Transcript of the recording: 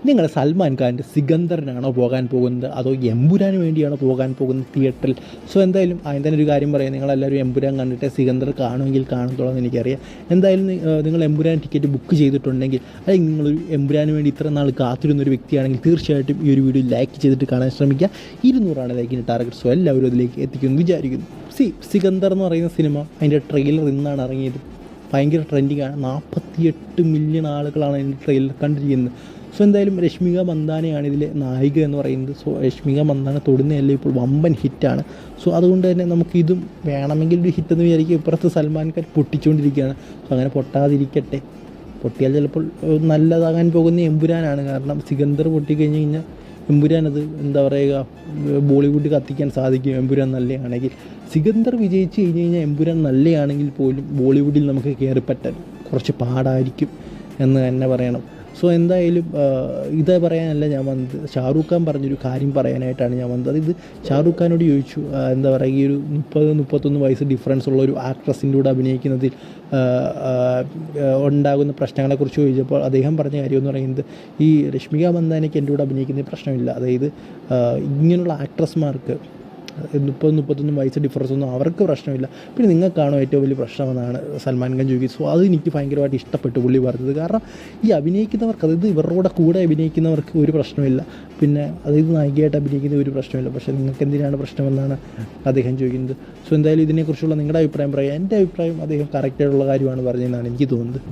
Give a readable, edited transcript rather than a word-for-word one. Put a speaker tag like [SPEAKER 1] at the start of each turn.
[SPEAKER 1] നിങ്ങൾ സൽമാൻ ഖാൻ്റെ സികന്ദറിനാണോ പോകാൻ പോകുന്നത് അതോ എമ്പുരാന് വേണ്ടിയാണോ പോകാൻ പോകുന്നത് തിയേറ്ററിൽ? സോ എന്തായാലും ആദ്യം തന്നെ ഒരു കാര്യം പറയാം, നിങ്ങളെല്ലാവരും എമ്പുരാൻ കണ്ടിട്ട് സികന്ദർ കാണുമെങ്കിൽ കാണത്തോളം എന്ന് എനിക്കറിയാം. എന്തായാലും നിങ്ങൾ എമ്പുരാൻ ടിക്കറ്റ് ബുക്ക് ചെയ്തിട്ടുണ്ടെങ്കിൽ, അല്ലെങ്കിൽ നിങ്ങളൊരു എമ്പുരാന് വേണ്ടി ഇത്ര നാൾ കാത്തിരുന്നൊരു വ്യക്തിയാണെങ്കിൽ തീർച്ചയായിട്ടും ഈ ഒരു വീഡിയോ ലൈക്ക് ചെയ്തിട്ട് കാണാൻ ശ്രമിക്കുക. 200 ലൈക്കിൻ്റെ ടാർഗറ്റ്. സോ എല്ലാവരും അതിലേക്ക് എത്തിക്കുമെന്ന് വിചാരിക്കുന്നു. സികന്ദർ എന്ന് പറയുന്ന സിനിമ അതിൻ്റെ ട്രെയിലർ ഇന്നാണ് ഇറങ്ങിയത്. ഭയങ്കര ട്രെൻഡിങ് ആണ്. 48 മില്യൺ ആളുകളാണ് അതിൻ്റെ ട്രെയിലർ കണ്ടിരിക്കുന്നത്. സോ എന്തായാലും രശ്മിക മന്ദാനയാണ് ഇതിലെ നായിക എന്ന് പറയുന്നത്. സോ രശ്മിക മന്ദാന തൊടുന്നതല്ല ഇപ്പോൾ വമ്പൻ ഹിറ്റാണ്. സോ അതുകൊണ്ട് തന്നെ നമുക്കിതും വേണമെങ്കിൽ ഒരു ഹിറ്റെന്ന് വിചാരിക്കും. ഇപ്പുറത്ത് സൽമാൻ ഖാൻ പൊട്ടിച്ചുകൊണ്ടിരിക്കുകയാണ്. സോ അങ്ങനെ പൊട്ടാതിരിക്കട്ടെ. പൊട്ടിയാൽ ചിലപ്പോൾ നല്ലതാകാൻ പോകുന്ന എമ്പുരാനാണ്. കാരണം സികന്ദർ പൊട്ടിക്കഴിഞ്ഞ് കഴിഞ്ഞാൽ എമ്പുരാൻ അത് എന്താ പറയുക, ബോളിവുഡ് കത്തിക്കാൻ സാധിക്കും എമ്പുരാൻ നല്ലതാണെങ്കിൽ. സികന്ദർ വിജയിച്ച് കഴിഞ്ഞ് കഴിഞ്ഞാൽ എമ്പുരാൻ നല്ലതാണെങ്കിൽ പോലും ബോളിവുഡിൽ നമുക്ക് കയറിപ്പറ്റാൻ കുറച്ച് പാടായിരിക്കും എന്ന് തന്നെ പറയണം. സോ എന്തായാലും ഇത് പറയാനല്ല ഞാൻ വന്നത്, ഷാറൂഖ് ഖാൻ പറഞ്ഞൊരു കാര്യം പറയാനായിട്ടാണ് ഞാൻ വന്നത്. അതായത് ഷാറൂഖ് ഖാനോട് ചോദിച്ചു, എന്താ പറയുക, ഈ ഒരു 30-31 വയസ്സ് ഡിഫറൻസ് ഉള്ള ഒരു ആക്ട്രസിൻ്റെ കൂടെ അഭിനയിക്കുന്നതിൽ ഉണ്ടാകുന്ന പ്രശ്നങ്ങളെക്കുറിച്ച് ചോദിച്ചപ്പോൾ അദ്ദേഹം പറഞ്ഞ കാര്യം എന്ന് പറയുന്നത്, ഈ രശ്മിക മന്ദാനയ്ക്ക് എൻ്റെ കൂടെ അഭിനയിക്കുന്നതിൽ പ്രശ്നമില്ല. അതായത് ഇങ്ങനെയുള്ള ആക്ട്രസ്മാർക്ക് 30-31 വയസ്സ് ഡിഫറൻസ് ഒന്നും അവർക്ക് പ്രശ്നമില്ല, പിന്നെ നിങ്ങൾക്കാണോ ഏറ്റവും വലിയ പ്രശ്നമെന്നാണ് സൽമാൻ ഖാൻ ചോദിക്കുന്നത്. സോ അത് എനിക്ക് ഭയങ്കരമായിട്ട് ഇഷ്ടപ്പെട്ടു പുള്ളി പറഞ്ഞത്. കാരണം ഈ അഭിനയിക്കുന്നവർക്ക്, അതായത് ഇവരുടെ കൂടെ അഭിനയിക്കുന്നവർക്ക് ഒരു പ്രശ്നമില്ല, പിന്നെ അതായത് നായികയായിട്ട് അഭിനയിക്കുന്ന ഒരു പ്രശ്നമില്ല, പക്ഷേ നിങ്ങൾക്ക് എന്തിനാണ് പ്രശ്നമെന്നാണ് അദ്ദേഹം ചോദിക്കുന്നത്. സോ എന്തായാലും ഇതിനെക്കുറിച്ചുള്ള നിങ്ങളുടെ അഭിപ്രായം പറയാം. എൻ്റെ അഭിപ്രായം അദ്ദേഹം കറക്റ്റായിട്ടുള്ള കാര്യമാണ് പറഞ്ഞതെന്നാണ് എനിക്ക് തോന്നുന്നത്.